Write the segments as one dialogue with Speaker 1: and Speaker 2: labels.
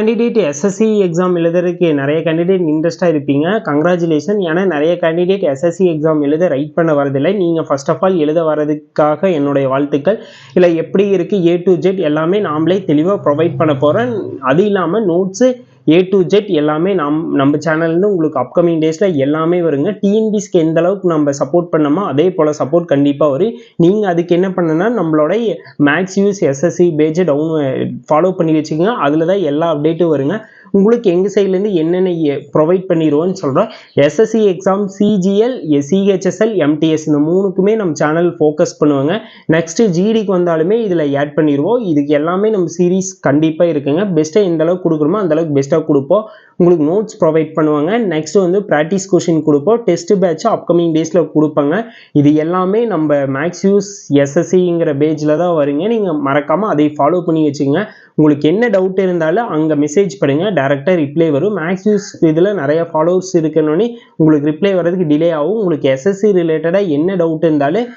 Speaker 1: Candidate SSC exam எழுதுறதுக்கு நிறைய candidate இன்ட்ரெஸ்ட்டாக இருப்பீங்க. கங்க்ராச்சுலேஷன். ஏன்னா நிறைய கேண்டிடேட் எஸ்எஸ்சி எக்ஸாம் எழுத ரைட் பண்ண வரதில்லை. நீங்கள் ஃபர்ஸ்ட் ஆஃப் ஆல் எழுத வரதுக்காக என்னுடைய வாழ்த்துக்கள். இல்லை எப்படி இருக்குது A to Z எல்லாமே நாமளே தெளிவாக ப்ரொவைட் பண்ண போகிறேன். அது இல்லாமல் நோட்ஸு A to Z எல்லாமே நம்ம சேனல்லேருந்து உங்களுக்கு அப்கமிங் டேஸில் எல்லாமே வருங்க. டிஎன்பிஎஸ்க்கு எந்த அளவுக்கு நம்ம சப்போர்ட் பண்ணோமோ அதே போல் சப்போர்ட் கண்டிப்பாக வரும். நீங்கள் அதுக்கு என்ன பண்ணுன்னா நம்மளோட மேக்ஸ் யூஸ் எஸ்எஸ்சி பேஜை ஃபாலோ பண்ணி வச்சுக்கோங்க. அதில் தான் எல்லா அப்டேட்டும் வருங்க. உங்களுக்கு எங்கள் சைட்லேருந்து என்னென்ன ப்ரொவைட் பண்ணிடுவோன்னு சொல்கிறோம். SSC exam CGL, CHSL, MTS இந்த மூணுக்குமே நம்ம சேனல் ஃபோக்கஸ் பண்ணுவாங்க. நெக்ஸ்ட்டு ஜிடிக்கு வந்தாலுமே இதில் ஆட் பண்ணிடுவோம். இதுக்கு எல்லாமே நம்ம சீரீஸ் கண்டிப்பாக இருக்குங்க. பெஸ்ட்டாக எந்த அளவுக்கு கொடுக்குறோமோ அந்தளவுக்கு பெஸ்ட்டாக கொடுப்போம். உங்களுக்கு நோட்ஸ் ப்ரொவைட் பண்ணுவாங்க. நெக்ஸ்ட் வந்து ப்ராக்டிஸ் கொஷின் கொடுப்போம். டெஸ்ட் பேட்ச் அப்கமிங் டேஸில் கொடுப்பாங்க. இது எல்லாமே நம்ம மேக்ஸ் யூஸ் எஸ்எஸ்சிங்கிற பேஜில் தான் வருங்க. நீங்கள் மறக்காமல் அதை ஃபாலோ பண்ணி வச்சுக்கோங்க. உங்களுக்கு என்ன டவுட் இருந்தாலும் அங்கே மெசேஜ் பண்ணுங்க, டைரெக்டாக ரிப்ளை வரும். மேக்ஸ் யூஸ் இதில் நிறைய ஃபாலோவர்ஸ் இருக்கணும்னு உங்களுக்கு ரிப்ளை வர்றதுக்கு டிலே ஆகும். உங்களுக்கு எஸ்எஸ்சி ரிலேட்டடாக என்ன டவுட் இருந்தாலும்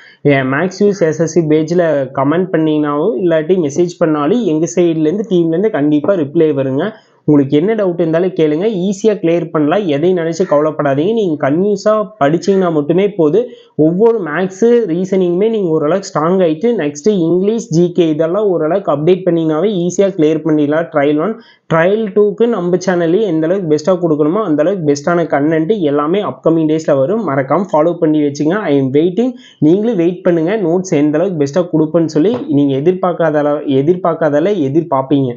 Speaker 1: மேக்ஸ் யூஸ் எஸ்எஸ்சி பேஜில் கமெண்ட் பண்ணிங்கனாவும் இல்லாட்டி மெசேஜ் பண்ணாலும் எங்கள் சைட்லேருந்து டீம்லேருந்து கண்டிப்பாக ரிப்ளை வருங்க. உங்களுக்கு என்ன டவுட் இருந்தாலும் கேளுங்க, ஈஸியாக கிளியர் பண்ணலாம். எதையும் நினச்சி கவலைப்படாதீங்க. நீங்கள் கன்யூஸாக படிச்சிங்கன்னா மட்டுமே போதும். ஒவ்வொரு மேக்ஸு ரீசனிங்குமே நீங்கள் ஓரளவுக்கு ஸ்ட்ராங் ஆகிட்டு நெக்ஸ்ட்டு இங்கிலீஷ் ஜிகே இதெல்லாம் ஓரளவுக்கு அப்டேட் பண்ணிங்கனாவே ஈஸியாக கிளியர் பண்ணிடலாம். ட்ரையல் 1 ட்ரையல் 2க்கு நம்ம சேனல்லேயே எந்தளவுக்கு பெஸ்ட்டாக கொடுக்கணுமோ அந்தளவுக்கு பெஸ்ட்டான கண்டென்ட்டு எல்லாமே அப்கமிங் டேஸில் வரும். மறக்காமல் ஃபாலோ பண்ணி வச்சுங்க. I am waiting. நீங்களும் வெயிட் பண்ணுங்கள். நோட்ஸ் எந்தளவுக்கு பெஸ்ட்டாக கொடுப்பேன்னு சொல்லி நீங்கள் எதிர்பார்க்காதால எதிர்பார்ப்பீங்க.